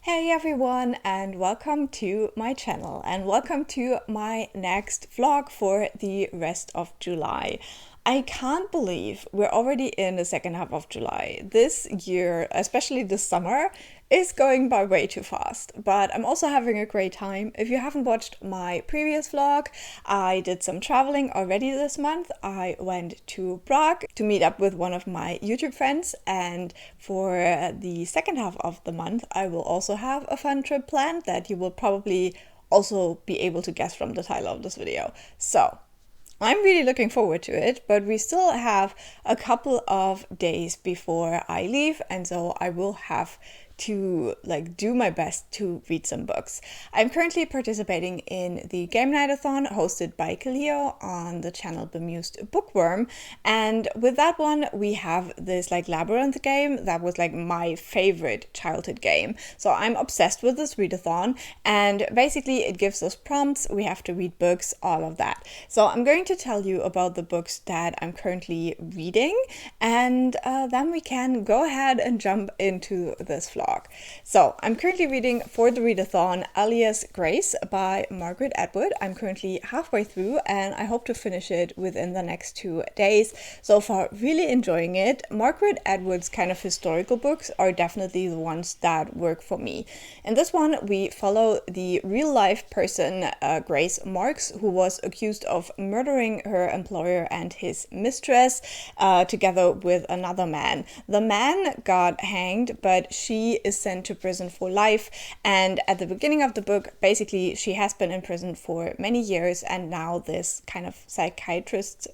Hey everyone, and welcome to my channel and welcome to my next vlog for the rest of July. I can't believe we're already in the second half of July. This year, especially this summer, is going by way too fast, but I'm also having a great time. If you haven't watched my previous vlog, I did some traveling already this month. I went to Prague to meet up with one of my YouTube friends, and for the second half of the month, I will also have a fun trip planned that you will probably also be able to guess from the title of this video. So I'm really looking forward to it, but we still have a couple of days before I leave, and so I will have to do my best to read some books. I'm currently participating in the Gamenightathon hosted by Clio on the channel Bemused Bookworm, and with that one we have this labyrinth game that was my favorite childhood game. So I'm obsessed with this readathon, and basically it gives us prompts, we have to read books, all of that. So I'm going to tell you about the books that I'm currently reading, and then we can go ahead and jump into this vlog. So I'm currently reading for the readathon Alias Grace by Margaret Atwood. I'm currently halfway through and I hope to finish it within the next 2 days. So far, really enjoying it. Margaret Atwood's kind of historical books are definitely the ones that work for me. In this one, we follow the real-life person Grace Marks, who was accused of murdering her employer and his mistress together with another man. The man got hanged, but she is sent to prison for life, and at the beginning of the book, basically she has been in prison for many years, and now this kind of psychologist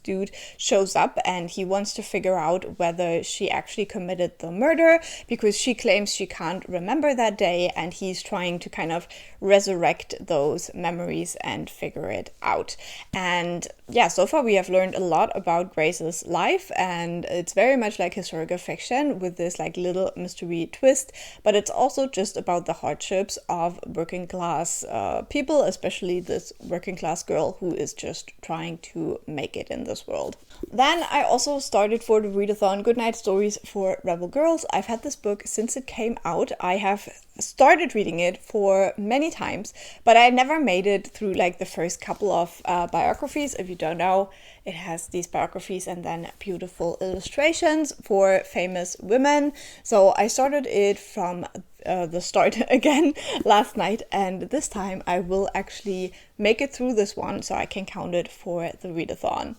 dude shows up and he wants to figure out whether she actually committed the murder, because she claims she can't remember that day, and he's trying to kind of resurrect those memories and figure it out. And yeah, so far we have learned a lot about Grace's life, and it's very much like historical fiction with this little mystery twist, but it's also just about the hardships of working class people, especially this working class girl who is just trying to make it in this world. Then I also started for the readathon Goodnight Stories for Rebel Girls. I've had this book since it came out. I have started reading it for many times, but I never made it through the first couple of biographies. If you don't know, it has these biographies and then beautiful illustrations for famous women. So I started it from the start again last night, and this time I will actually make it through this one so I can count it for the readathon.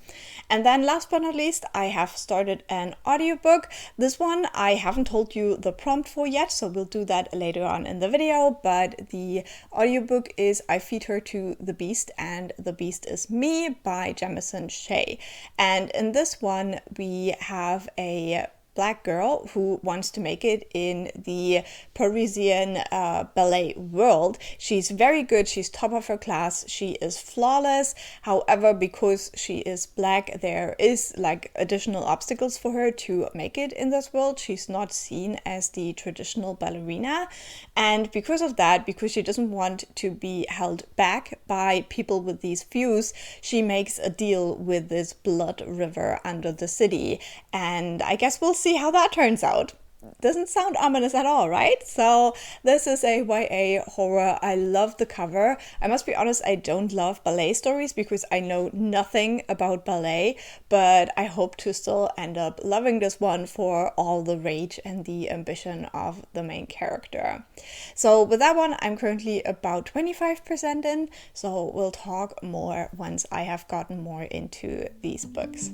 And then last but not least, I have started an audiobook. This one I haven't told you the prompt for yet, so we'll do that later on in the video, but the audiobook is I Feed Her to the Beast and the Beast is Me by Jamison Shea. And in this one we have a Black girl who wants to make it in the Parisian ballet world. She's very good, she's top of her class, she is flawless. However, because she is Black, there is additional obstacles for her to make it in this world. She's not seen as the traditional ballerina, and because of that, because she doesn't want to be held back by people with these views, she makes a deal with this blood river under the city, and I guess we'll see how that turns out. Doesn't sound ominous at all, right? So this is a YA horror. I love the cover. I must be honest, I don't love ballet stories because I know nothing about ballet, but I hope to still end up loving this one for all the rage and the ambition of the main character. So with that one, I'm currently about 25% in, so we'll talk more once I have gotten more into these books.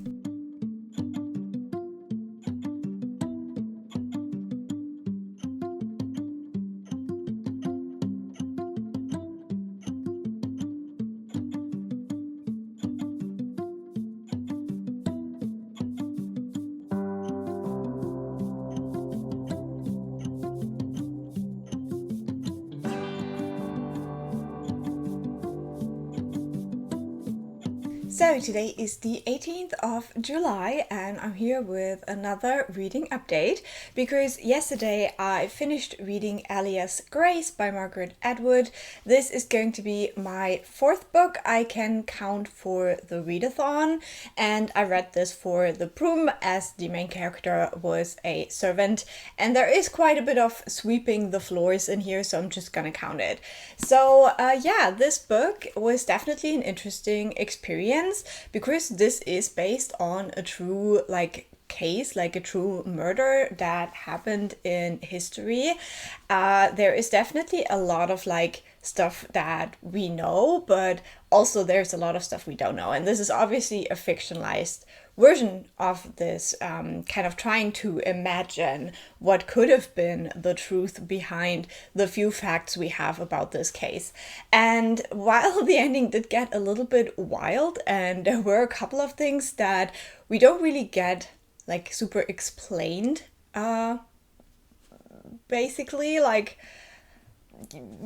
So today is the 18th of July, and I'm here with another reading update because yesterday I finished reading Alias Grace by Margaret Atwood. This is going to be my fourth book I can count for the readathon, and I read this for the broom as the main character was a servant, and there is quite a bit of sweeping the floors in here, so I'm just gonna count it. So yeah, this book was definitely an interesting experience because this is based on a true case, like a true murder that happened in history. There is definitely a lot of stuff that we know, but also there's a lot of stuff we don't know, and this is obviously a fictionalized version of this, kind of trying to imagine what could have been the truth behind the few facts we have about this case. And while the ending did get a little bit wild, and there were a couple of things that we don't really get super explained, basically,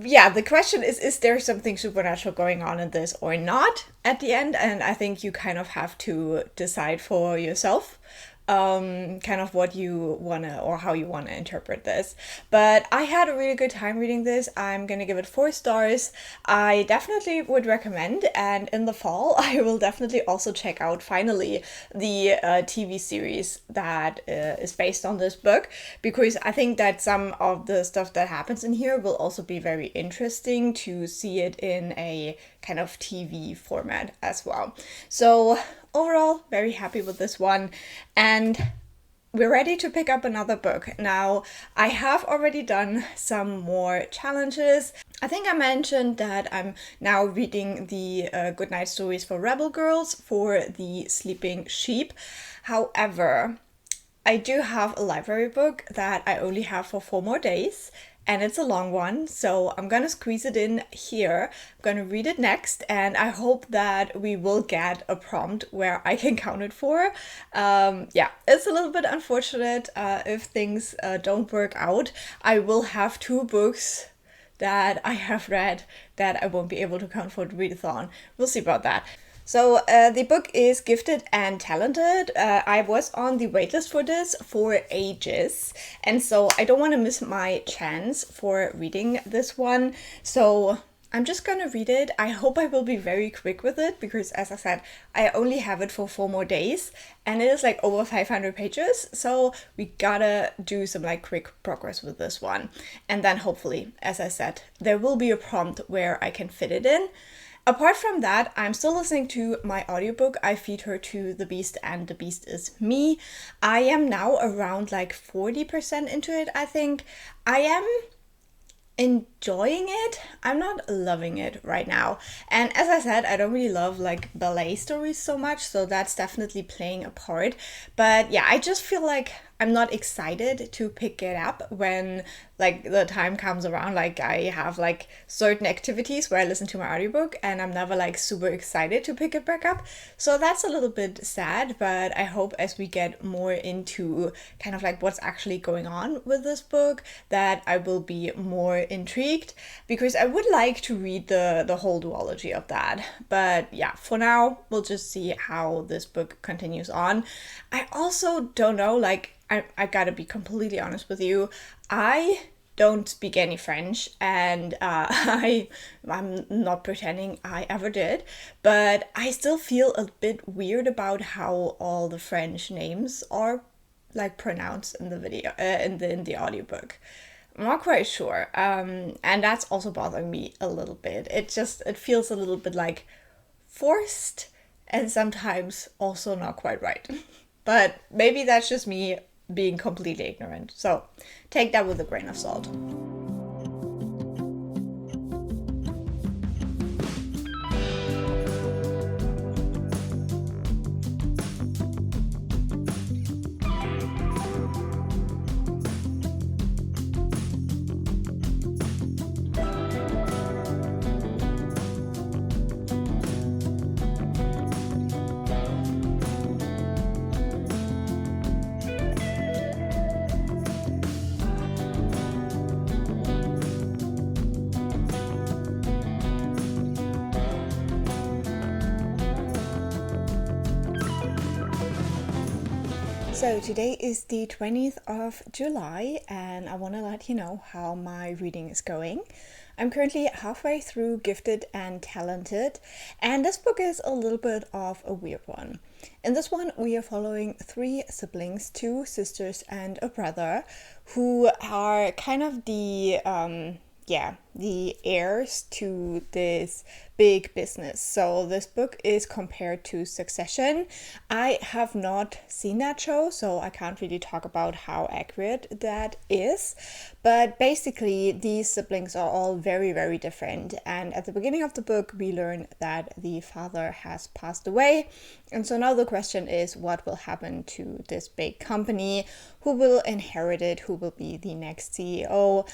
yeah, the question is there something supernatural going on in this or not at the end? And I think you kind of have to decide for yourself kind of what you wanna or how you wanna interpret this. But I had a really good time reading this. I'm gonna give it 4 stars. I definitely would recommend, and in the fall I will definitely also check out finally the TV series that is based on this book, because I think that some of the stuff that happens in here will also be very interesting to see it in a kind of TV format as well. So overall, very happy with this one, and we're ready to pick up another book. Now, I have already done some more challenges. I think I mentioned that I'm now reading the Goodnight Stories for Rebel Girls for the Sleeping Sheep. However, I do have a library book that I only have for 4 more days, and it's a long one, so I'm gonna squeeze it in here. I'm gonna read it next, and I hope that we will get a prompt where I can count it for. Yeah, it's a little bit unfortunate if things don't work out. I will have 2 books that I have read that I won't be able to count for the readathon. We'll see about that. So the book is Gifted and Talented. I was on the waitlist for this for ages, and so I don't want to miss my chance for reading this one. So I'm just gonna read it. I hope I will be very quick with it because, as I said, I only have it for 4 more days, and it is over 500 pages, so we gotta do some quick progress with this one. And then hopefully, as I said, there will be a prompt where I can fit it in. Apart from that, I'm still listening to my audiobook, I Feed Her to the Beast and the Beast is Me. I am now around 40% into it, I think. I am enjoying it. I'm not loving it right now. And as I said, I don't really love ballet stories so much, so that's definitely playing a part. But yeah, I just feel I'm not excited to pick it up when the time comes around. I have certain activities where I listen to my audiobook, and I'm never super excited to pick it back up. So that's a little bit sad, but I hope as we get more into kind of what's actually going on with this book, that I will be more intrigued, because I would like to read the whole duology of that. But yeah, for now, we'll just see how this book continues on. I also don't know, I gotta be completely honest with you. I don't speak any French, and I'm not pretending I ever did, but I still feel a bit weird about how all the French names are pronounced in the video, in the audiobook. I'm not quite sure, and that's also bothering me a little bit. It feels a little bit forced, and sometimes also not quite right. But maybe that's just me being completely ignorant. So take that with a grain of salt. So today is the 20th of July and I want to let you know how my reading is going. I'm currently halfway through Gifted and Talented, and this book is a little bit of a weird one. In this one, we are following three siblings, two sisters and a brother, who are kind of the heirs to this big business. So this book is compared to Succession. I have not seen that show, so I can't really talk about how accurate that is. But basically, these siblings are all very, very different. And at the beginning of the book, we learn that the father has passed away. And so now the question is, what will happen to this big company? Who will inherit it? Who will be the next CEO?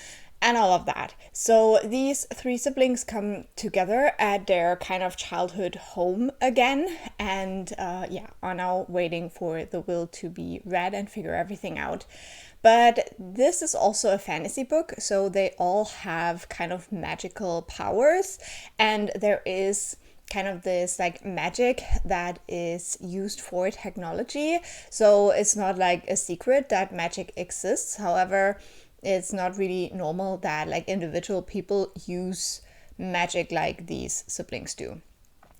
And all of that. So these three siblings come together at their kind of childhood home again, and are now waiting for the will to be read and figure everything out. But this is also a fantasy book, so they all have kind of magical powers, and there is kind of this like magic that is used for technology. So it's not like a secret that magic exists. However, it's not really normal that like individual people use magic like these siblings do.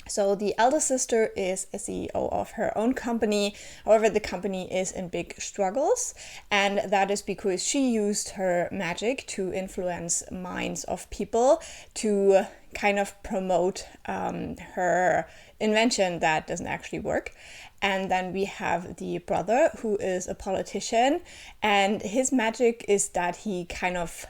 So the elder sister is a CEO of her own company. However, the company is in big struggles, and that is because she used her magic to influence minds of people to kind of promote her invention that doesn't actually work. And then we have the brother, who is a politician, and his magic is that he kind of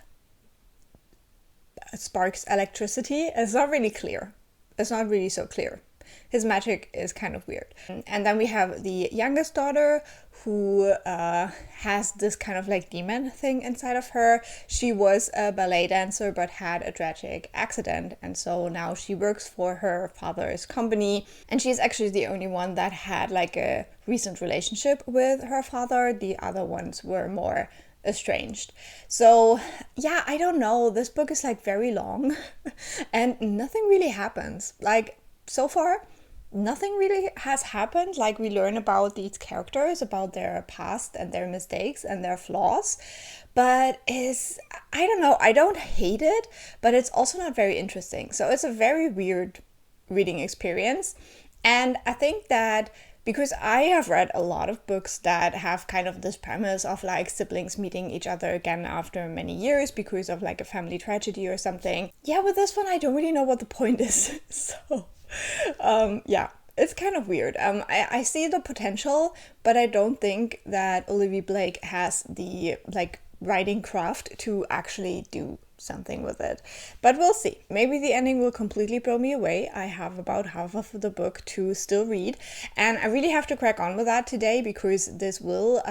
sparks electricity. It's not really clear. It's not really so clear. His magic is kind of weird. And then we have the youngest daughter, who has this kind of like demon thing inside of her. She was a ballet dancer but had a tragic accident, and so now she works for her father's company, and she's actually the only one that had like a recent relationship with her father. The other ones were more estranged. So yeah, I don't know, this book is like very long and nothing really happens. Like so far nothing really has happened. Like we learn about these characters, about their past and their mistakes and their flaws, but I don't know, I don't hate it, but it's also not very interesting. So it's a very weird reading experience. And I think that because I have read a lot of books that have kind of this premise of like siblings meeting each other again after many years because of like a family tragedy or something. Yeah, with this one, I don't really know what the point is. So it's kind of weird. I see the potential, but I don't think that Olivie Blake has the like writing craft to actually do something with it. But we'll see. Maybe the ending will completely blow me away. I have about half of the book to still read, and I really have to crack on with that today because this will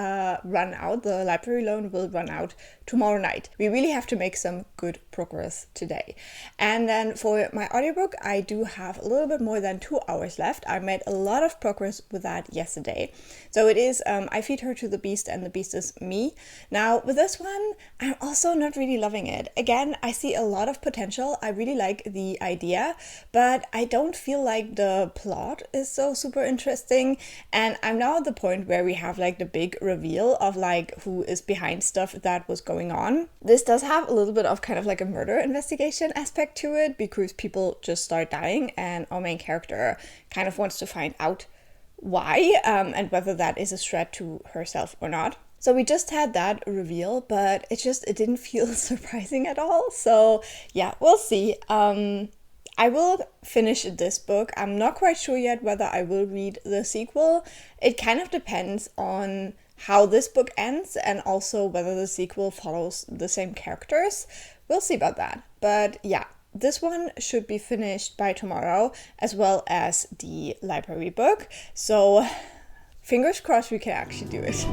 run out. The library loan will run out tomorrow night. We really have to make some good progress today. And then for my audiobook, I do have a little bit more than 2 hours left. I made a lot of progress with that yesterday. So it is I Feed Her to the Beast and the Beast is Me. Now with this one, I'm also not really loving it. Again, I see a lot of potential. I really like the idea, but I don't feel like the plot is so super interesting. And I'm now at the point where we have like the big reveal of like who is behind stuff that was going on. This does have a little bit of kind of like a murder investigation aspect to it because people just start dying and our main character kind of wants to find out why and whether that is a threat to herself or not. So we just had that reveal, but it didn't feel surprising at all. So yeah, we'll see. I will finish this book. I'm not quite sure yet whether I will read the sequel. It kind of depends on how this book ends and also whether the sequel follows the same characters. We'll see about that. But yeah, this one should be finished by tomorrow, as well as the library book. So fingers crossed we can actually do it.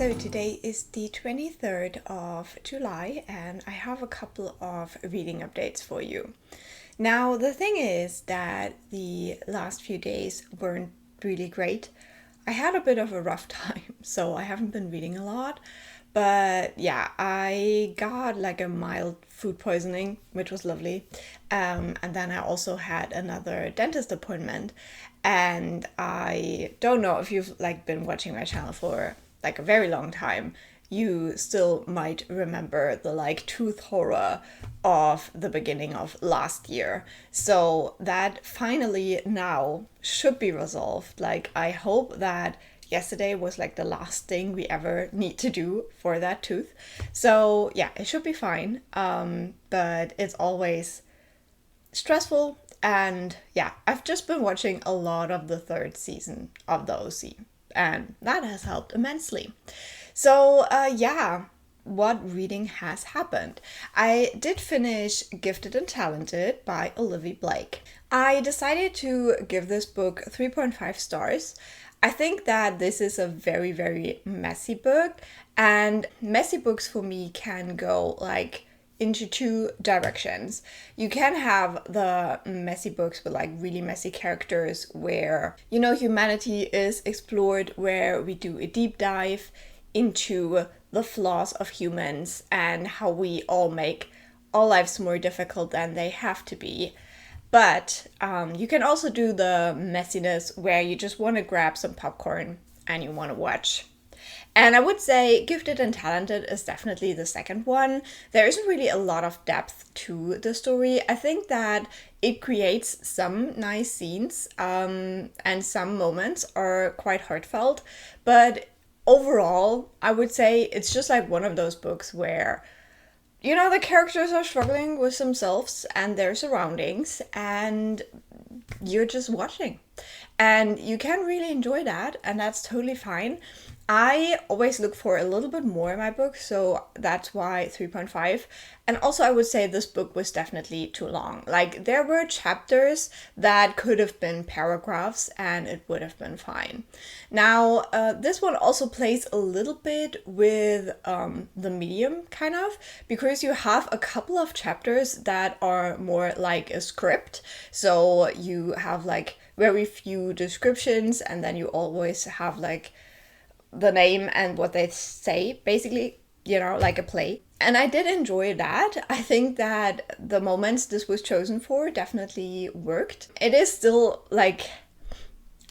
So today is the 23rd of July and I have a couple of reading updates for you. Now the thing is that the last few days weren't really great. I had a bit of a rough time, so I haven't been reading a lot. But yeah, I got like a mild food poisoning, which was lovely. And then I also had another dentist appointment. And I don't know if you've like been watching my channel for like a very long time, you still might remember the like tooth horror of the beginning of last year. So that finally now should be resolved. Like I hope that yesterday was like the last thing we ever need to do for that tooth. So yeah, it should be fine. But it's always stressful. And yeah, I've just been watching a lot of the third season of the OC. And that has helped immensely. So yeah, what reading has happened? I did finish Gifted and Talented by Olivie Blake. I decided to give this book 3.5 stars. I think that this is a very, very messy book, and messy books for me can go like into two directions. You can have the messy books with like really messy characters where, you know, humanity is explored, where we do a deep dive into the flaws of humans and how we all make our lives more difficult than they have to be. But you can also do the messiness where you just want to grab some popcorn and you want to watch. And I would say Gifted and Talented is definitely the second one. There isn't really a lot of depth to the story. I think that it creates some nice scenes and some moments are quite heartfelt. But overall, I would say it's just like one of those books where, you know, the characters are struggling with themselves and their surroundings and you're just watching. And you can really enjoy that, and that's totally fine. I always look for a little bit more in my book, so that's why 3.5. And also I would say this book was definitely too long. Like there were chapters that could have been paragraphs and it would have been fine. Now this one also plays a little bit with the medium kind of, because you have a couple of chapters that are more like a script. So you have like very few descriptions and then you always have like the name and what they say, basically, you know, like a play. And I did enjoy that. I think that the moments this was chosen for definitely worked. It is still like,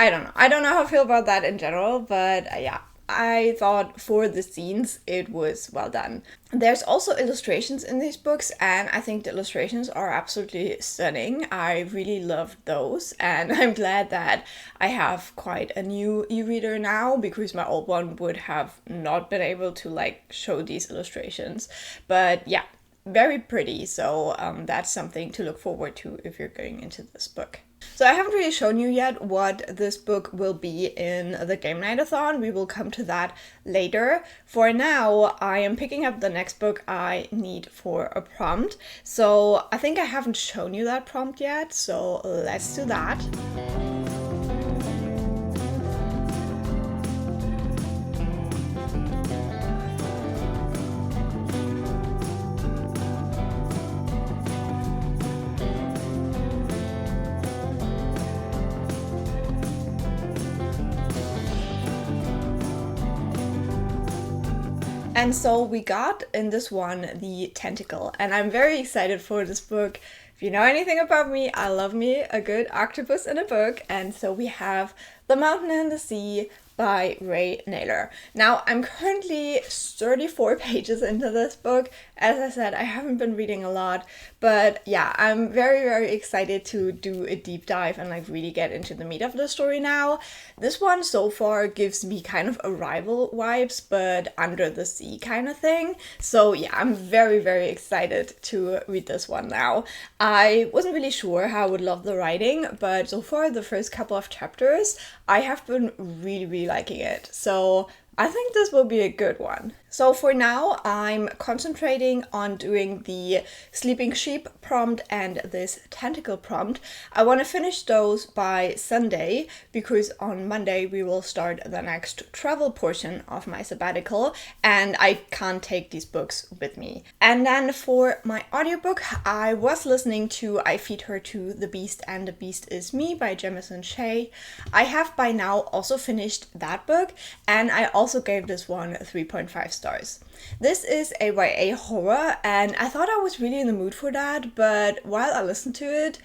I don't know how I feel about that in general, but yeah, I thought for the scenes it was well done. There's also illustrations in these books, and I think the illustrations are absolutely stunning. I really loved those, and I'm glad that I have quite a new e-reader now, because my old one would have not been able to like show these illustrations. But yeah, very pretty, so that's something to look forward to if you're going into this book. So I haven't really shown you yet what this book will be in the Gamenightathon. We will come to that later. For now, I am picking up the next book I need for a prompt. So I think I haven't shown you that prompt yet, so let's do that. And so we got in this one the tentacle, and I'm very excited for this book. If you know anything about me, I love me a good octopus in a book, and so we have The Mountain and the Sea by Ray Nayler. Now, I'm currently 34 pages into this book. As I said, I haven't been reading a lot, but yeah, I'm very, very excited to do a deep dive and like really get into the meat of the story now. This one so far gives me kind of Arrival vibes, but under the sea kind of thing. So yeah, I'm very, very excited to read this one now. I wasn't really sure how I would love the writing, but so far the first couple of chapters, I have been really, really liking it. So I think this will be a good one. So for now, I'm concentrating on doing the Sleeping Sheep prompt and this Tentacle prompt. I want to finish those by Sunday because on Monday we will start the next travel portion of my sabbatical and I can't take these books with me. And then for my audiobook, I was listening to I Feed Her to the Beast and the Beast Is Me by Jamison Shea. I have by now also finished that book and I also gave this one 3.5 stars. This is a YA horror and I thought I was really in the mood for that, but while I listened to it,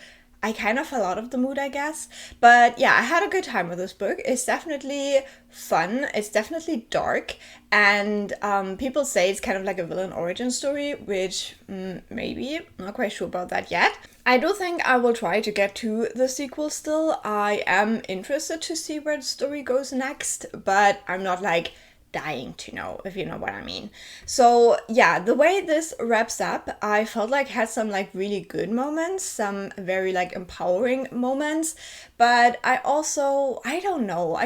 I kind of fell out of the mood, I guess. But yeah, I had a good time with this book. It's definitely fun, it's definitely dark, and people say it's kind of like a villain origin story, which maybe, not quite sure about that yet. I do think I will try to get to the sequel still. I am interested to see where the story goes next, but I'm not like dying to know, if you know what I mean. So yeah, the way this wraps up, I felt like had some like really good moments, some very like empowering moments, but I don't know,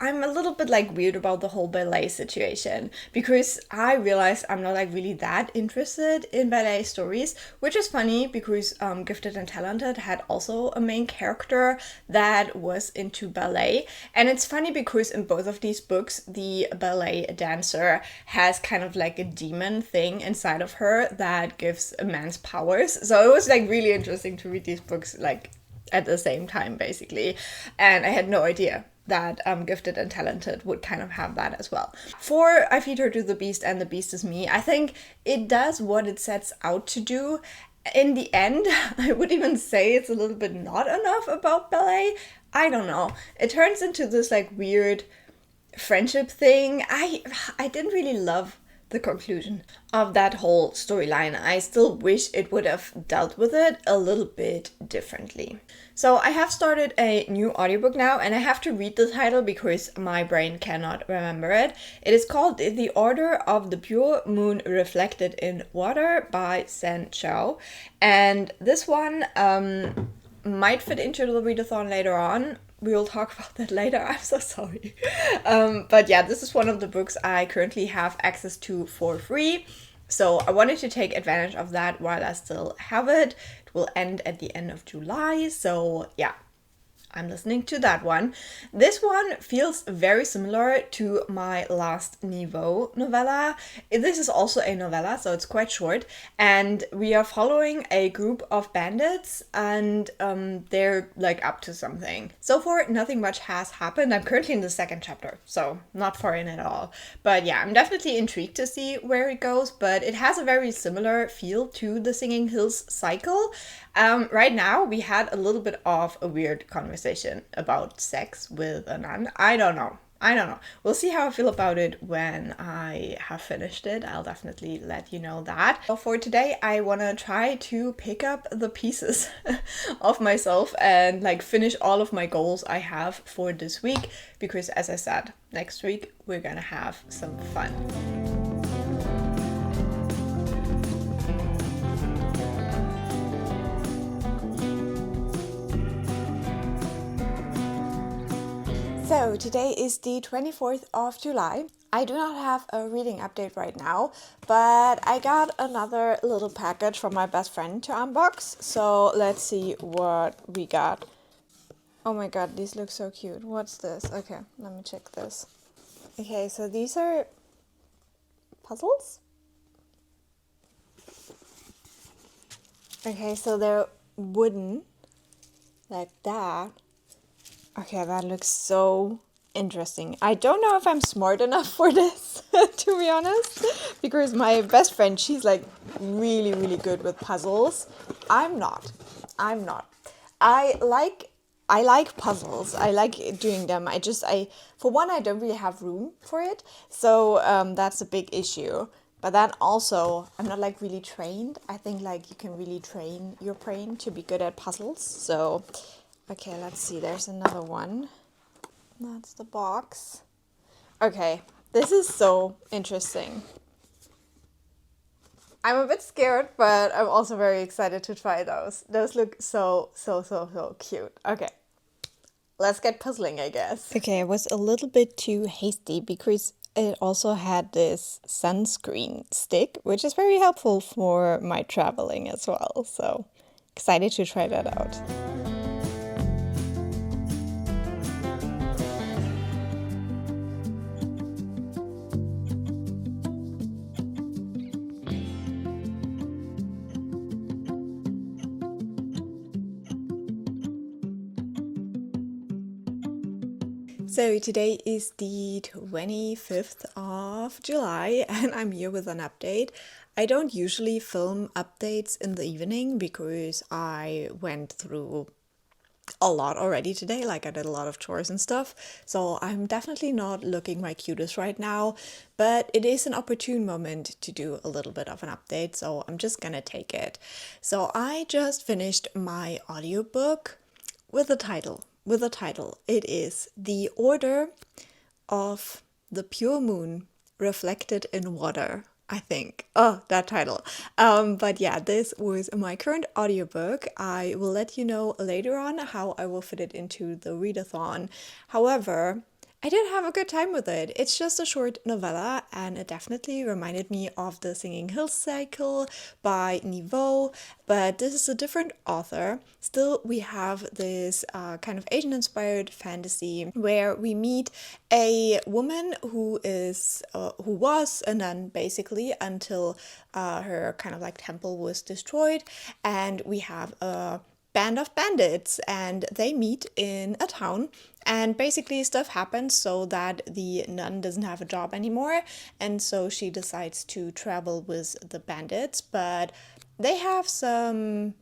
I'm a little bit like weird about the whole ballet situation because I realized I'm not like really that interested in ballet stories, which is funny because Gifted and Talented had also a main character that was into ballet. And it's funny because in both of these books, the ballet dancer has kind of like a demon thing inside of her that gives immense powers. So it was like really interesting to read these books like at the same time basically. And I had no idea that Gifted and Talented would kind of have that as well. For I Feed Her to the Beast and the Beast Is Me, I think it does what it sets out to do. In the end, I would even say it's a little bit not enough about ballet. I don't know. It turns into this like weird friendship thing. I didn't really love the conclusion of that whole storyline. I still wish it would have dealt with it a little bit differently. So I have started a new audiobook now and I have to read the title because my brain cannot remember it. It is called The Order of the Pure Moon Reflected in Water by Sen Chao. And this one might fit into the readathon later on. We will talk about that later. I'm so sorry. But yeah, this is one of the books I currently have access to for free. So I wanted to take advantage of that while I still have it. It will end at the end of July. So yeah, I'm listening to that one. This one feels very similar to my last Niveau novella. This is also a novella, so it's quite short. And we are following a group of bandits and they're like up to something. So far, nothing much has happened. I'm currently in the second chapter, so not far in at all. But yeah, I'm definitely intrigued to see where it goes, but it has a very similar feel to the Singing Hills cycle. Right now, we had a little bit of a weird conversation about sex with a nun. I don't know. We'll see how I feel about it when I have finished it. I'll definitely let you know that. So for today, I want to try to pick up the pieces of myself and like finish all of my goals I have for this week. Because as I said, next week, we're gonna have some fun. So today is the 24th of July. I do not have a reading update right now, but I got another little package from my best friend to unbox. So let's see what we got. Oh my god, these look so cute. What's this? Okay, let me check this. Okay, so these are puzzles? Okay, so they're wooden, like that. Okay, that looks so interesting. I don't know if I'm smart enough for this, to be honest, because my best friend, she's like really, really good with puzzles. I'm not. I like puzzles. I like doing them. For one, I don't really have room for it. So that's a big issue. But then also, I'm not like really trained. I think like you can really train your brain to be good at puzzles. So, okay, let's see. There's another one. That's the box. Okay, this is so interesting. I'm a bit scared, but I'm also very excited to try those. Those look so cute. Okay, let's get puzzling, I guess. Okay, I was a little bit too hasty because it also had this sunscreen stick, which is very helpful for my traveling as well. So excited to try that out. So today is the 25th of July and I'm here with an update. I don't usually film updates in the evening because I went through a lot already today, like I did a lot of chores and stuff, so I'm definitely not looking my cutest right now, but it is an opportune moment to do a little bit of an update, so I'm just gonna take it. So I just finished my audiobook with a title. It is The Order of the Pure Moon Reflected in Water, I think. Oh, that title. But yeah, this was my current audiobook. I will let you know later on how I will fit it into the readathon. However, I did have a good time with it. It's just a short novella and it definitely reminded me of the Singing Hills cycle by Niveau, but this is a different author. Still, we have this kind of Asian-inspired fantasy where we meet a woman who was a nun basically until her kind of like temple was destroyed, and we have a band of bandits and they meet in a town and basically stuff happens so that the nun doesn't have a job anymore, and so she decides to travel with the bandits, but they have some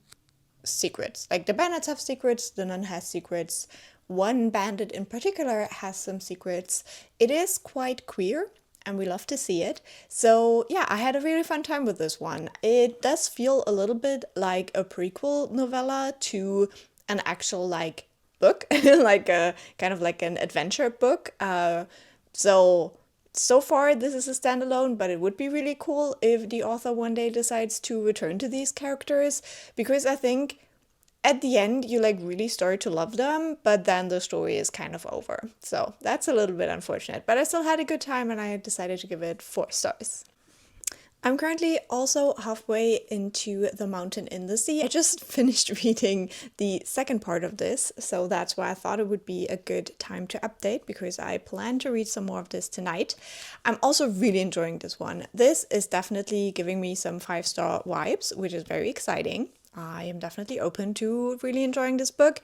secrets. Like the bandits have secrets, the nun has secrets. One bandit in particular has some secrets. It is quite queer and we love to see it. So yeah, I had a really fun time with this one. It does feel a little bit like a prequel novella to an actual like book, like a kind of like an adventure book. So far this is a standalone, but it would be really cool if the author one day decides to return to these characters, because I think at the end you like really start to love them, but then the story is kind of over. So that's a little bit unfortunate, but I still had a good time and I decided to give it 4 stars. I'm currently also halfway into The Mountain in the Sea. I just finished reading the second part of this, so that's why I thought it would be a good time to update, because I plan to read some more of this tonight. I'm also really enjoying this one. This is definitely giving me some 5-star vibes, which is very exciting. I am definitely open to really enjoying this book.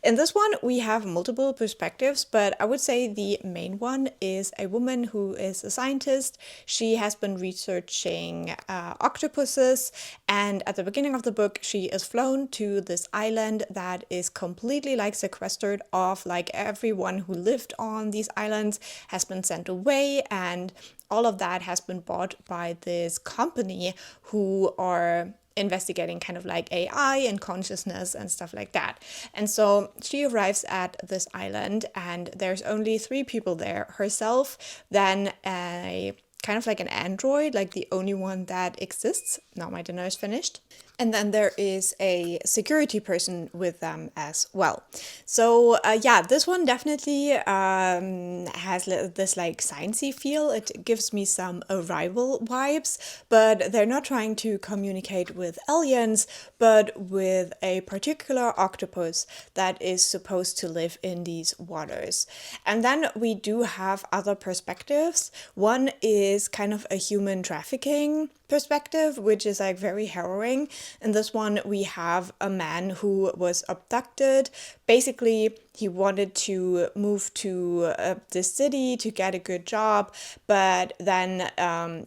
In this one, we have multiple perspectives, but I would say the main one is a woman who is a scientist. She has been researching octopuses, and at the beginning of the book, she is flown to this island that is completely like sequestered off. Like everyone who lived on these islands has been sent away, and all of that has been bought by this company who are investigating kind of like AI and consciousness and stuff like that. And so she arrives at this island and there's only 3 people there: herself, then a kind of like an android, like the only one that exists. Now my dinner is finished. And then there is a security person with them as well. So yeah, this one definitely has this like sciencey feel. It gives me some Arrival vibes, but they're not trying to communicate with aliens, but with a particular octopus that is supposed to live in these waters. And then we do have other perspectives. One is kind of a human trafficking perspective, which is like very harrowing. In this one, we have a man who was abducted. Basically, he wanted to move to this city to get a good job, but then,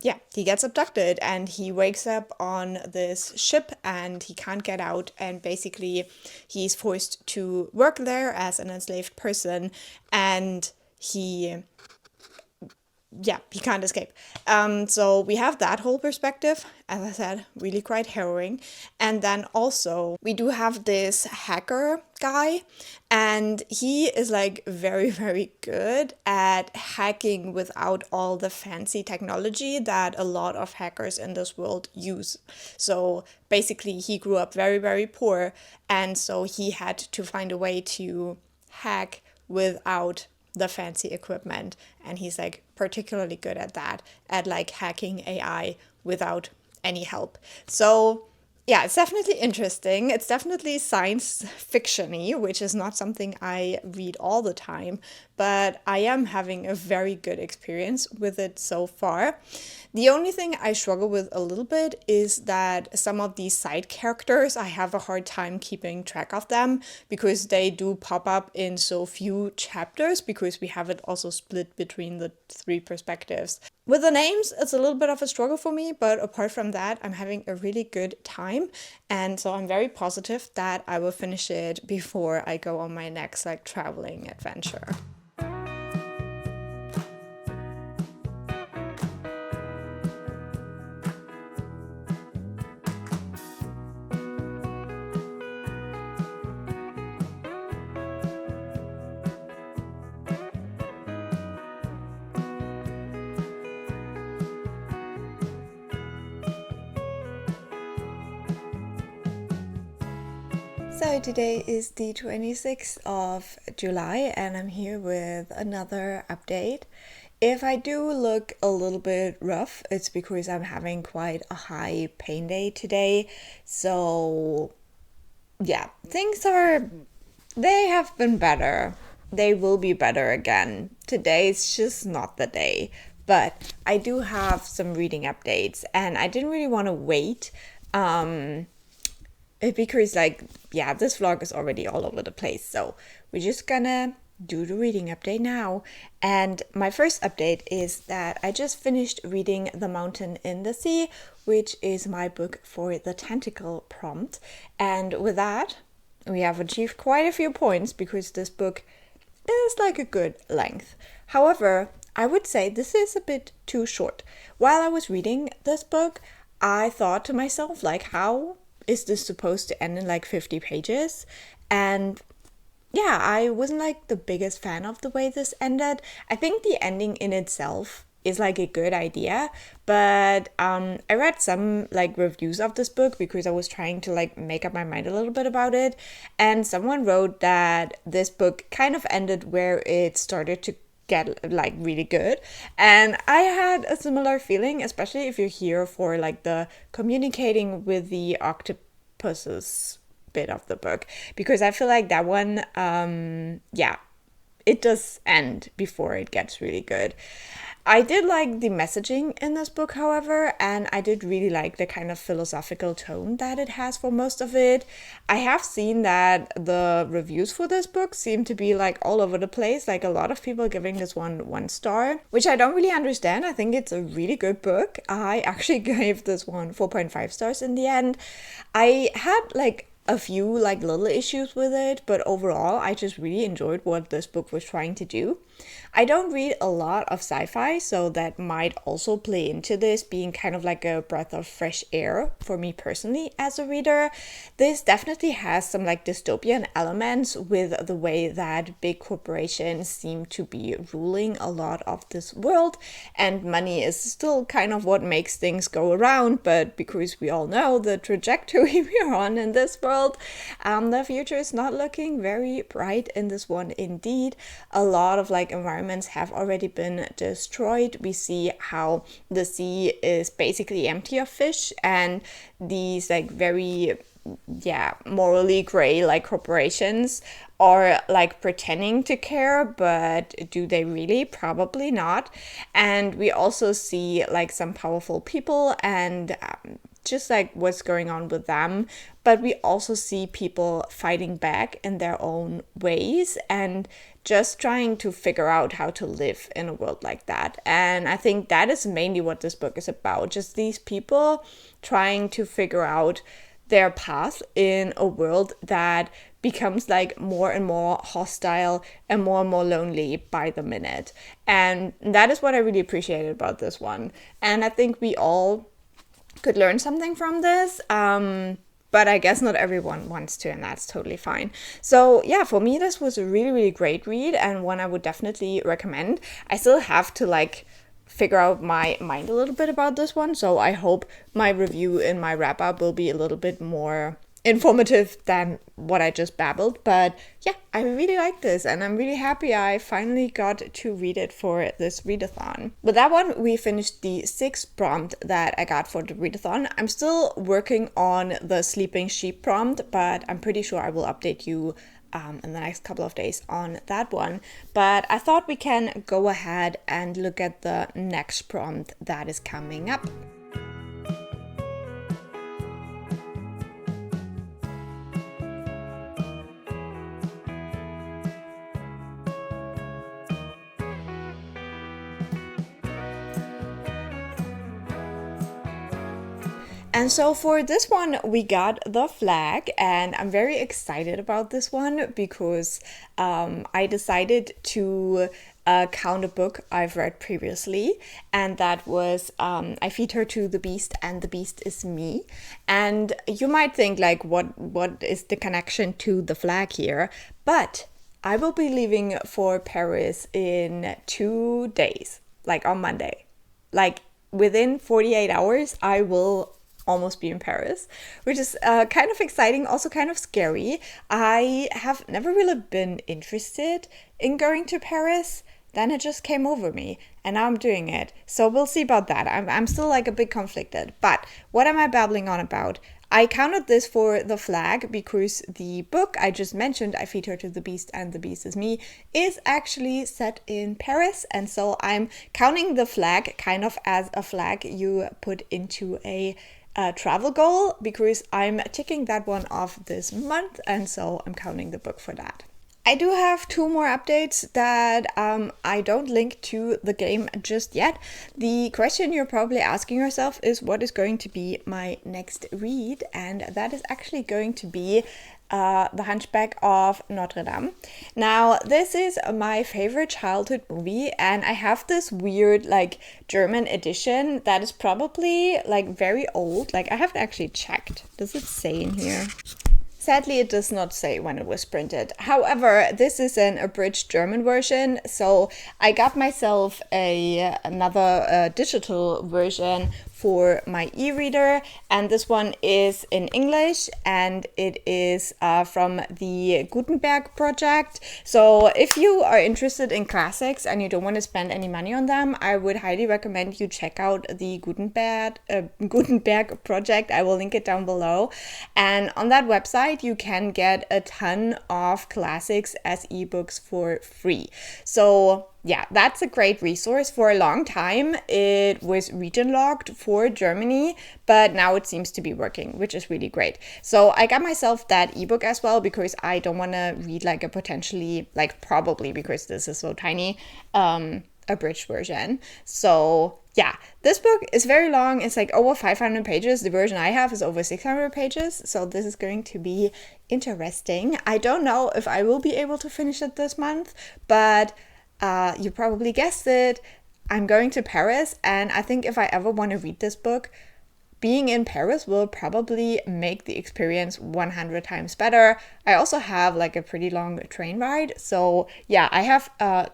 yeah, he gets abducted and he wakes up on this ship and he can't get out. And basically, he's forced to work there as an enslaved person, and he can't escape. So we have that whole perspective, as I said, really quite harrowing. And then also we do have this hacker guy, and he is like very, very good at hacking without all the fancy technology that a lot of hackers in this world use. So basically he grew up very, very poor, and so he had to find a way to hack without the fancy equipment, and he's like particularly good at that, at like hacking AI without any help. So yeah, it's definitely interesting. It's definitely science fiction-y, which is not something I read all the time, but I am having a very good experience with it so far. The only thing I struggle with a little bit is that some of these side characters, I have a hard time keeping track of them because they do pop up in so few chapters, because we have it also split between the 3 perspectives. With the names, it's a little bit of a struggle for me, but apart from that, I'm having a really good time. And so I'm very positive that I will finish it before I go on my next like traveling adventure. So today is the 26th of July and I'm here with another update. If I do look a little bit rough, it's because I'm having quite a high pain day today. So yeah, they have been better. They will be better again. Today's just not the day. But I do have some reading updates and I didn't really want to wait. Because this vlog is already all over the place, so we're just gonna do the reading update now. And my first update is that I just finished reading The Mountain in the Sea, which is my book for the tentacle prompt, and with that we have achieved quite a few points because this book is like a good length. However, I would say this is a bit too short. While I was reading this book, I thought to myself, like, how is this supposed to end in like 50 pages? And yeah, I wasn't like the biggest fan of the way this ended. I think the ending in itself is like a good idea, but I read some like reviews of this book because I was trying to like make up my mind a little bit about it, and someone wrote that this book kind of ended where it started to get like really good, and I had a similar feeling, especially if you're here for like the communicating with the octopuses bit of the book, because I feel like that one it does end before it gets really good. I did like the messaging in this book, however, and I did really like the kind of philosophical tone that it has for most of it. I have seen that the reviews for this book seem to be like all over the place, like a lot of people giving this one star, which I don't really understand. I think it's a really good book. I actually gave this one 4.5 stars in the end. I had like a few like little issues with it, but overall I just really enjoyed what this book was trying to do. I don't read a lot of sci-fi, so that might also play into this being kind of like a breath of fresh air for me personally as a reader. This definitely has some like dystopian elements with the way that big corporations seem to be ruling a lot of this world, and money is still kind of what makes things go around, but because we all know the trajectory we are on in this world, the future is not looking very bright in this one indeed. A lot of like environments have already been destroyed. We see how the sea is basically empty of fish, and these like very morally gray like corporations are like pretending to care, but do they really? Probably not. And we also see like some powerful people and just like what's going on with them, but we also see people fighting back in their own ways and just trying to figure out how to live in a world like that. And I think that is mainly what this book is about, just these people trying to figure out their path in a world that becomes like more and more hostile and more lonely by the minute. And that is what I really appreciated about this one, and I think we all could learn something from this, but I guess not everyone wants to, and that's totally fine. So yeah, for me this was a really great read and one I would definitely recommend. I still have to like figure out my mind a little bit about this one, so I hope my review in my wrap-up will be a little bit more informative than what I just babbled. But yeah, I really like this, and I'm really happy I finally got to read it for this readathon. With that one, we finished the 6th prompt that I got for the readathon. I'm still working on the sleeping sheep prompt, but I'm pretty sure I will update you in the next couple of days on that one. But I thought we can go ahead and look at the next prompt that is coming up. And so for this one, we got the flag, and I'm very excited about this one because I decided to count a book I've read previously, and that was I Feed Her to the Beast and the Beast is Me. And you might think like, what is the connection to the flag here? But I will be leaving for Paris in 2 days, like on Monday. Like within 48 hours, I will almost be in Paris, which is kind of exciting, also kind of scary. I have never really been interested in going to Paris. Then it just came over me, and now I'm doing it. So we'll see about that. I'm still like a bit conflicted. But what am I babbling on about? I counted this for the flag because the book I just mentioned, I Feed Her to the Beast and the Beast is Me, is actually set in Paris. And so I'm counting the flag kind of as a flag you put into a travel goal, because I'm ticking that one off this month, and so I'm counting the book for that. I do have 2 more updates that I don't link to the game just yet. The question you're probably asking yourself is, what is going to be my next read? And that is actually going to be The Hunchback of Notre Dame. Now, this is my favorite childhood movie, and I have this weird like German edition that is probably like very old. Like I haven't actually checked. Does it say in here? Sadly, it does not say when it was printed. However, this is an abridged German version, so I got myself another digital version for my e-reader, and this one is in English, and it is from the Gutenberg project. So if you are interested in classics and you don't want to spend any money on them, I would highly recommend you check out the Gutenberg project. I will link it down below. And on that website, you can get a ton of classics as ebooks for free. So yeah, that's a great resource. For a long time, it was region locked for Germany, but now it seems to be working, which is really great. So I got myself that ebook as well because I don't want to read like a potentially, like probably because this is so tiny, abridged version. So yeah, this book is very long. It's like over 500 pages. The version I have is over 600 pages. So this is going to be interesting. I don't know if I will be able to finish it this month, but you probably guessed it, I'm going to Paris, and I think if I ever want to read this book, being in Paris will probably make the experience 100 times better. I also have like a pretty long train ride, so yeah, I have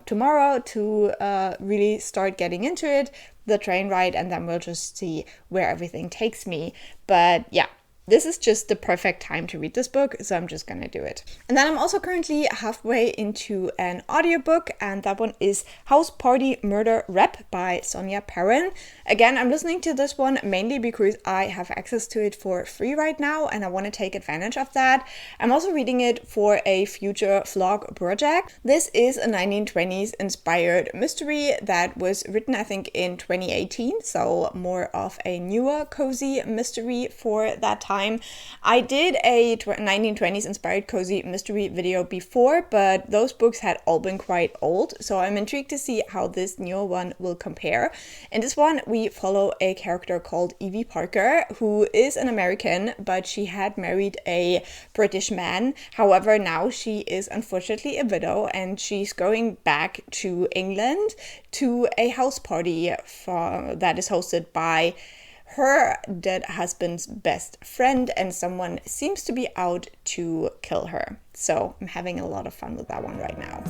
tomorrow to really start getting into it, the train ride, and then we'll just see where everything takes me. But yeah, this is just the perfect time to read this book, so I'm just gonna do it. And then I'm also currently halfway into an audiobook, and that one is House Party Murder Rep by Sonia Parin. Again, I'm listening to this one mainly because I have access to it for free right now, and I want to take advantage of that. I'm also reading it for a future vlog project. This is a 1920s inspired mystery that was written, I think, in 2018, so more of a newer cozy mystery for that time. I did a 1920s inspired cozy mystery video before, but those books had all been quite old, so I'm intrigued to see how this newer one will compare. In this one, we follow a character called Evie Parker, who is an American, but she had married a British man. However, now she is unfortunately a widow, and she's going back to England to a house party that is hosted by her dead husband's best friend, and someone seems to be out to kill her. So I'm having a lot of fun with that one right now.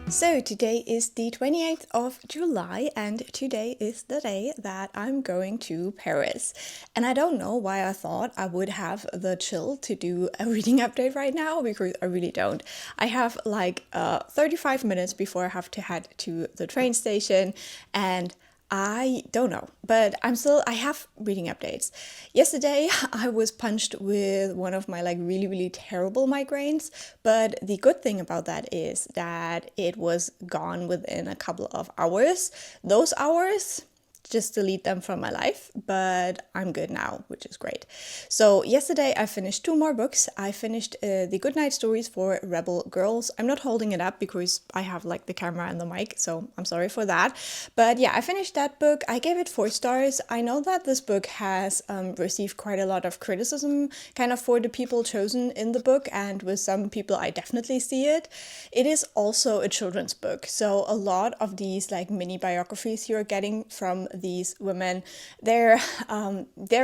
So today is the 28th of July and today is the day that I'm going to Paris. And I don't know why I thought I would have the chill to do a reading update right now, because I really don't. I have like 35 minutes before I have to head to the train station, and I don't know, but I have reading updates. Yesterday, I was punched with one of my like really, really terrible migraines, but the good thing about that is that it was gone within a couple of hours. Those hours, just delete them from my life, but I'm good now, which is great. So yesterday I finished 2 more books. I finished the Goodnight Stories for Rebel Girls. I'm not holding it up because I have like the camera and the mic, so I'm sorry for that. But yeah, I finished that book. I gave it 4 stars. I know that this book has received quite a lot of criticism kind of for the people chosen in the book, and with some people I definitely see it. It is also a children's book, so a lot of these like mini biographies you're getting from these women, they're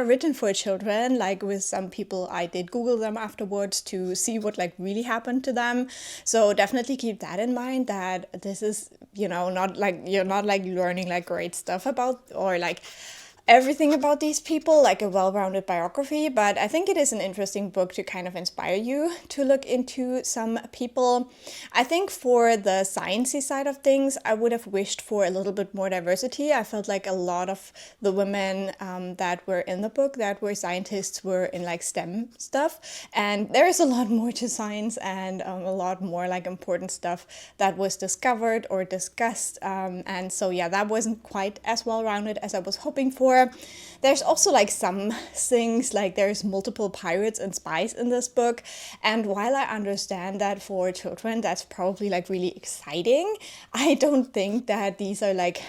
written for children. Like with some people, I did Google them afterwards to see what like really happened to them. So definitely keep that in mind, that this is, you know, not like you're not like learning like great stuff about or like everything about these people, like a well-rounded biography, but I think it is an interesting book to kind of inspire you to look into some people. I think for the sciencey side of things, I would have wished for a little bit more diversity. I felt like a lot of the women that were in the book that were scientists were in like STEM stuff, and there is a lot more to science and a lot more like important stuff that was discovered or discussed, and so yeah, that wasn't quite as well-rounded as I was hoping for. There's also like some things, like there's multiple pirates and spies in this book, and while I understand that for children that's probably like really exciting, I don't think that these are like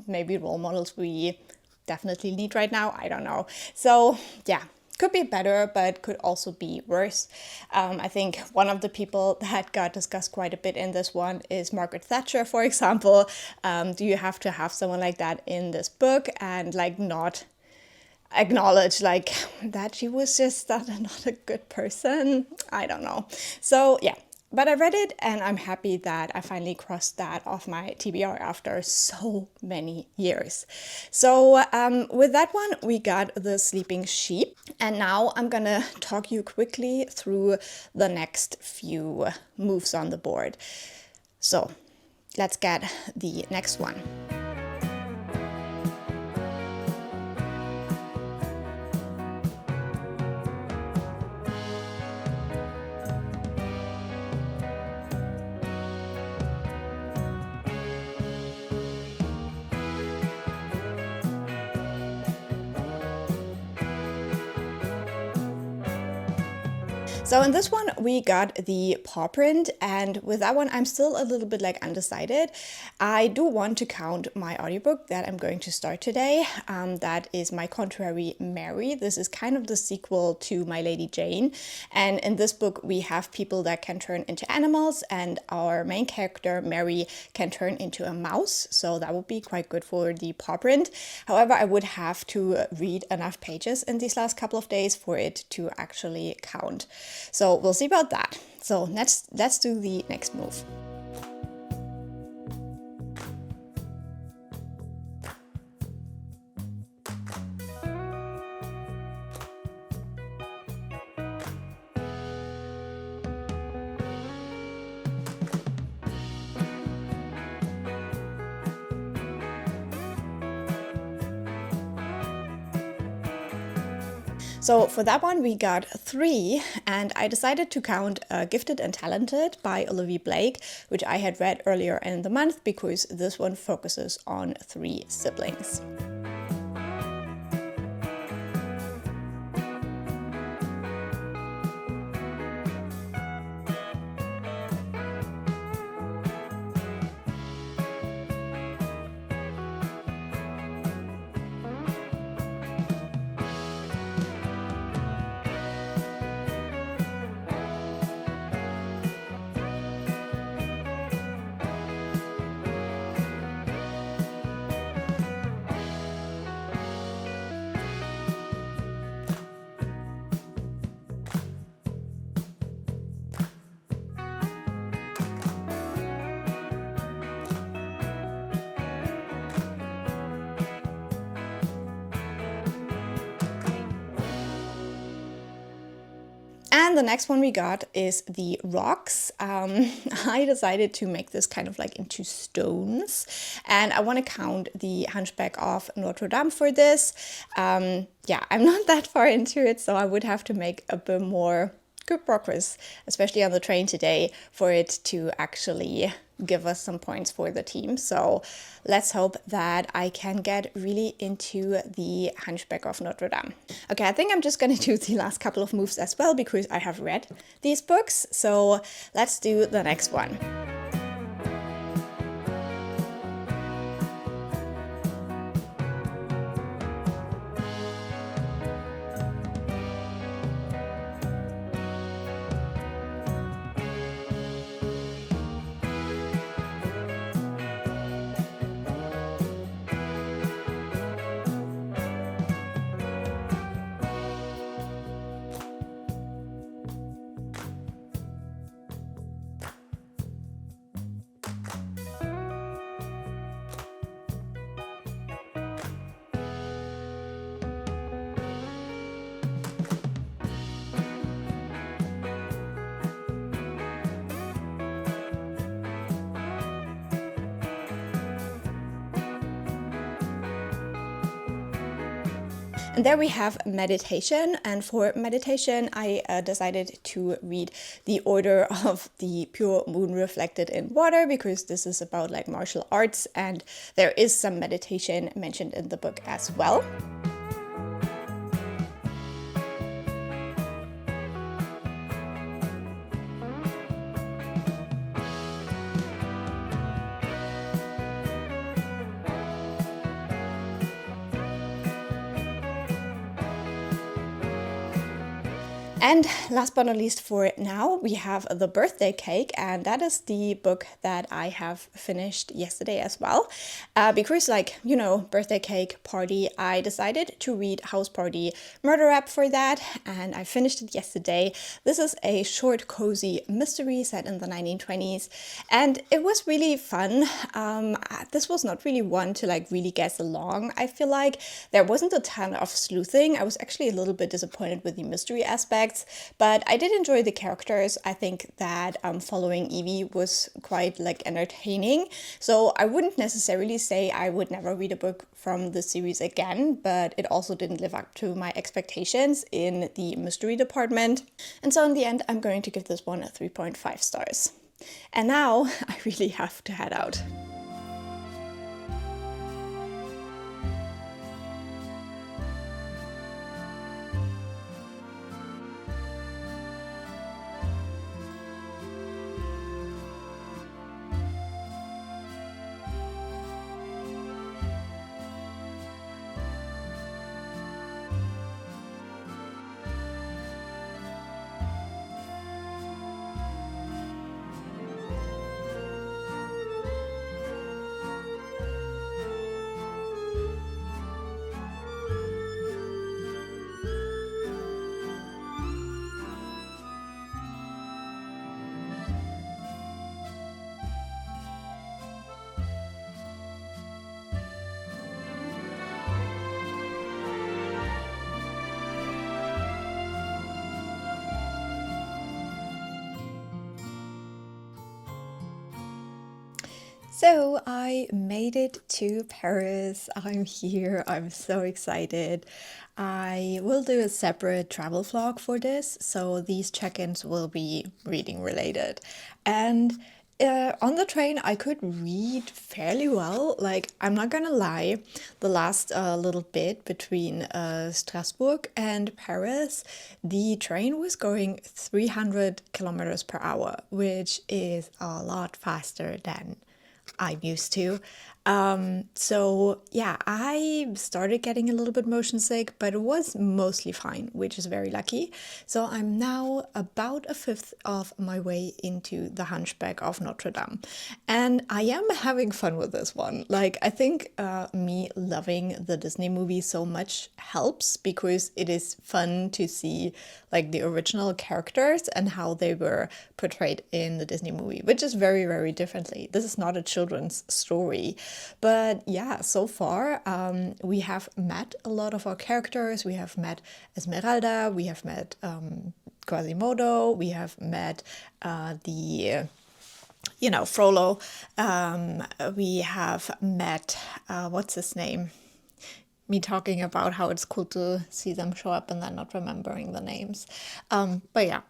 maybe role models we definitely need right now. I don't know. So yeah, could be better, but could also be worse. I think one of the people that got discussed quite a bit in this one is Margaret Thatcher, for example. Do you have to have someone like that in this book and like not acknowledge like that she was just not a good person? I don't know. So yeah. But I read it and I'm happy that I finally crossed that off my TBR after so many years. So with that one, we got The Sleeping Sheep. And now I'm gonna talk you quickly through the next few moves on the board. So let's get the next one. So in this one, we got the paw print, and with that one, I'm still a little bit like undecided. I do want to count my audiobook that I'm going to start today. That is My Contrary Mary. This is kind of the sequel to My Lady Jane. And in this book, we have people that can turn into animals, and our main character, Mary, can turn into a mouse. So that would be quite good for the paw print. However, I would have to read enough pages in these last couple of days for it to actually count. So we'll see about that. So let's do the next move. So for that one, we got 3, and I decided to count Gifted and Talented by Olivie Blake, which I had read earlier in the month because this one focuses on 3 siblings. And the next one we got is the rocks. I decided to make this kind of like into stones, and I want to count the Hunchback of Notre Dame for this. Yeah, I'm not that far into it, so I would have to make a bit more good progress, especially on the train today, for it to actually give us some points for the team. So let's hope that I can get really into the Hunchback of Notre Dame. Okay, I think I'm just gonna do the last couple of moves as well because I have read these books. So let's do the next one. And there we have meditation, and for meditation I decided to read The Order of the Pure Moon Reflected in Water, because this is about like martial arts and there is some meditation mentioned in the book as well. And last but not least for now, we have The Birthday Cake, and that is the book that I have finished yesterday as well. Because like, you know, birthday cake party, I decided to read House Party Murder Rap for that, and I finished it yesterday. This is a short, cozy mystery set in the 1920s, and it was really fun. This was not really one to like really guess along. I feel like there wasn't a ton of sleuthing. I was actually a little bit disappointed with the mystery aspect. But I did enjoy the characters. I think that following Evie was quite like entertaining. So I wouldn't necessarily say I would never read a book from the series again, but it also didn't live up to my expectations in the mystery department. And so in the end, I'm going to give this one a 3.5 stars. And now I really have to head out. So I made it to Paris. I'm here. I'm so excited. I will do a separate travel vlog for this, so these check-ins will be reading related. And on the train, I could read fairly well. Like, I'm not gonna lie, the last little bit between Strasbourg and Paris, the train was going 300 kilometers per hour, which is a lot faster than I'm used to. So yeah, I started getting a little bit motion sick, but it was mostly fine, which is very lucky. So I'm now about a fifth of my way into the Hunchback of Notre Dame, and I am having fun with this one. Like, I think me loving the Disney movie so much helps, because it is fun to see like the original characters and how they were portrayed in the Disney movie, which is very, very differently. This is not a children's story. But yeah, so far we have met a lot of our characters. We have met Esmeralda, we have met Quasimodo, we have met Frollo, we have met, what's his name? Me talking about how it's cool to see them show up and then not remembering the names. But yeah,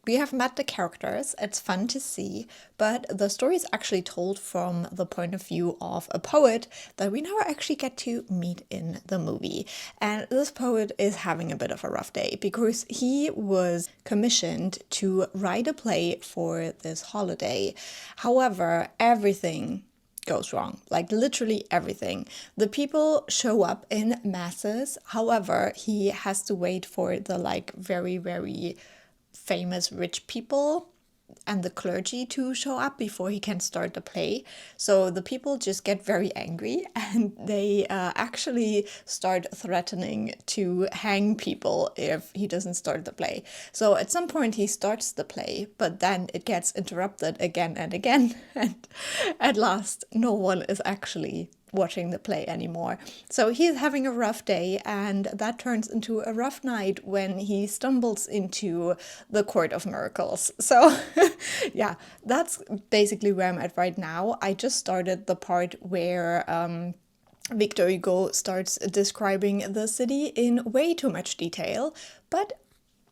we have met the characters. It's fun to see, but the story is actually told from the point of view of a poet that we never actually get to meet in the movie. And this poet is having a bit of a rough day because he was commissioned to write a play for this holiday. However, everything goes wrong, like literally everything. The people show up in masses. However, he has to wait for the like very, very famous rich people and the clergy to show up before he can start the play. So the people just get very angry and they actually start threatening to hang people if he doesn't start the play. So at some point he starts the play, but then it gets interrupted again and again. And at last, no one is actually watching the play anymore. So he's having a rough day, and that turns into a rough night when he stumbles into the Court of Miracles. So yeah, that's basically where I'm at right now. I just started the part where Victor Hugo starts describing the city in way too much detail, but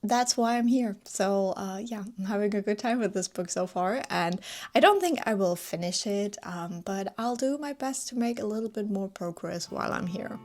that's why I'm here. So yeah, I'm having a good time with this book so far, and I don't think I will finish it, but I'll do my best to make a little bit more progress while I'm here.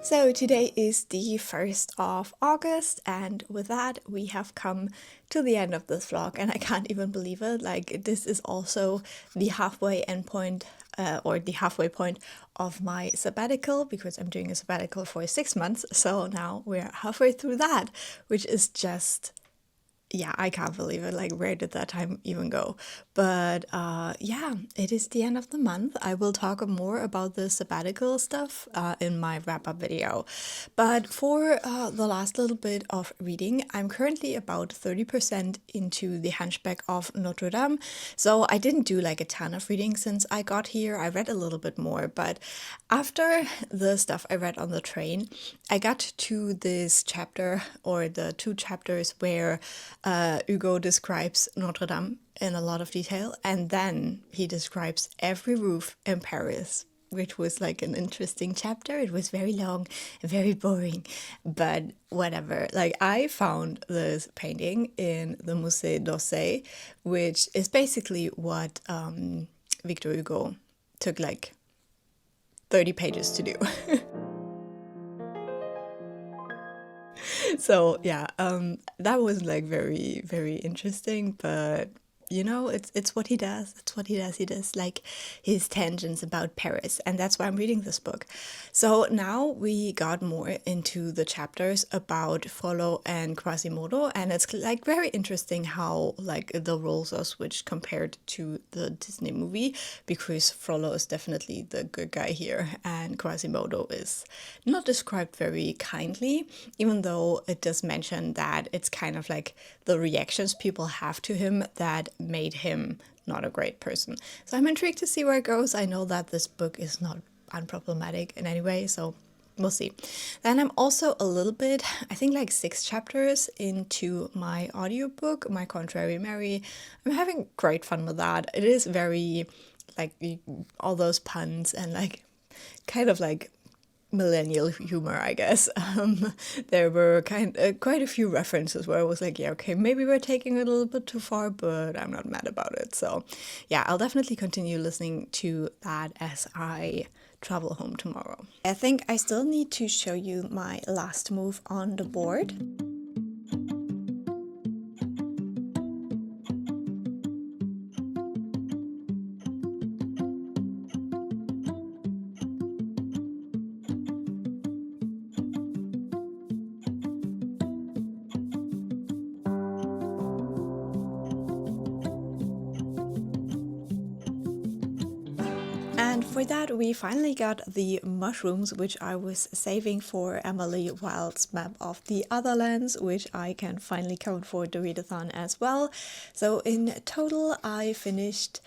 So today is the 1st of August, and with that we have come to the end of this vlog, and I can't even believe it. Like, this is also the halfway end point or the halfway point of my sabbatical, because I'm doing a sabbatical for 6 months. So now we're halfway through that, which is just, yeah, I can't believe it. Like, where did that time even go? But yeah, it is the end of the month. I will talk more about the sabbatical stuff in my wrap-up video. But for the last little bit of reading, I'm currently about 30% into the Hunchback of Notre Dame. So I didn't do like a ton of reading since I got here. I read a little bit more, but after the stuff I read on the train, I got to this chapter, or the 2 chapters where Hugo describes Notre Dame in a lot of detail, and then he describes every roof in Paris, which was like an interesting chapter. It was very long and very boring, but whatever. Like, I found this painting in the Musée d'Orsay, which is basically what Victor Hugo took like 30 pages to do. So yeah, that was like very, very interesting, but you know, it's what he does. It's what he does. He does like his tangents about Paris, and that's why I'm reading this book. So now we got more into the chapters about Frollo and Quasimodo, and it's like very interesting how like the roles are switched compared to the Disney movie, because Frollo is definitely the good guy here, and Quasimodo is not described very kindly, even though it does mention that it's kind of like the reactions people have to him that made him not a great person. So I'm intrigued to see where it goes. I know that this book is not unproblematic in any way, so we'll see. Then I'm also a little bit, I think like 6 chapters into my audiobook, My Contrary Mary. I'm having great fun with that. It is very like all those puns and like kind of like millennial humor, I guess. There were quite a few references where I was like, yeah, okay, maybe we're taking it a little bit too far, but I'm not mad about it. So yeah, I'll definitely continue listening to that as I travel home tomorrow. I think I still need to show you my last move on the board. And for that, we finally got the mushrooms, which I was saving for Emily Wilde's map of the other lands, which I can finally count for the readathon as well. So in total, I finished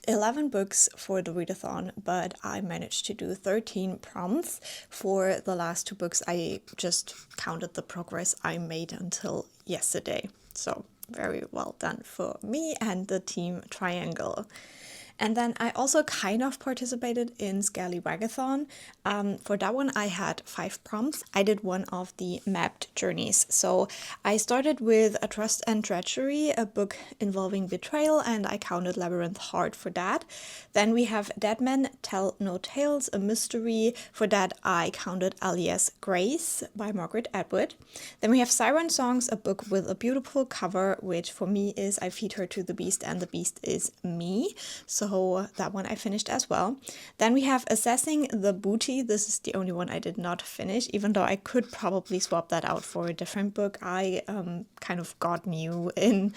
11 books for the readathon, but I managed to do 13 prompts. For the last 2 books, I just counted the progress I made until yesterday. So very well done for me and the team Triangle. And then I also kind of participated in Scallywagathon. For that one, I had 5 prompts. I did one of the mapped journeys. So I started with A Trust and Treachery, a book involving betrayal, and I counted Labyrinth hard for that. Then we have Dead Men Tell No Tales, a mystery. For that, I counted Alias Grace by Margaret Atwood. Then we have Siren Songs, a book with a beautiful cover, which for me is I Feed Her to the Beast and the Beast is Me. So that one I finished as well. Then we have Assessing the Booty. This is the only one I did not finish, even though I could probably swap that out for a different book. I kind of got new in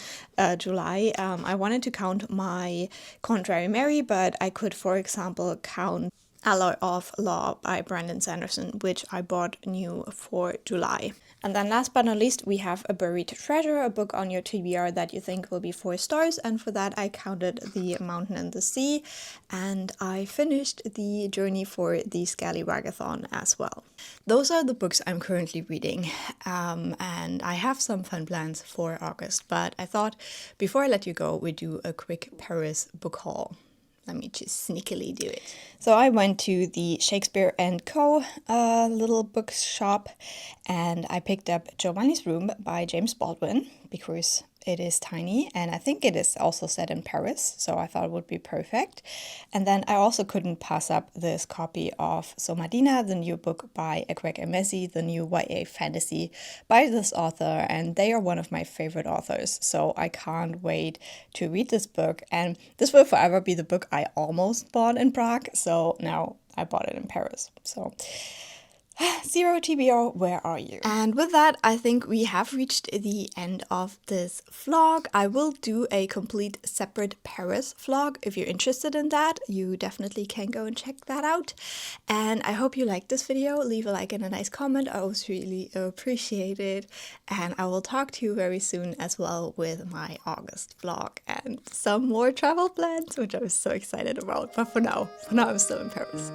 July. I wanted to count My Contrary Mary, but I could, for example, count Alloy of Law by Brandon Sanderson, which I bought new for July. And then last but not least, we have A Buried Treasure, a book on your TBR that you think will be 4 stars. And for that, I counted The Mountain and the Sea. And I finished the journey for the Scallywagathon as well. Those are the books I'm currently reading. And I have some fun plans for August. But I thought before I let you go, we do a quick Paris book haul. Let me just sneakily do it. So I went to the Shakespeare & Co. Little bookshop, and I picked up Giovanni's Room by James Baldwin, because it is tiny, and I think it is also set in Paris, so I thought it would be perfect. And then I also couldn't pass up this copy of Somadina, the new book by Greg Emesi, the new YA fantasy by this author, and they are one of my favorite authors, so I can't wait to read this book. And this will forever be the book I almost bought in Prague, so now I bought it in Paris. So Zero TBR, where are you? And with that, I think we have reached the end of this vlog. I will do a complete separate Paris vlog. If you're interested in that, you definitely can go and check that out. And I hope you liked this video. Leave a like and a nice comment. I always really appreciate it. And I will talk to you very soon as well with my August vlog and some more travel plans, which I'm so excited about. But for now I'm still in Paris.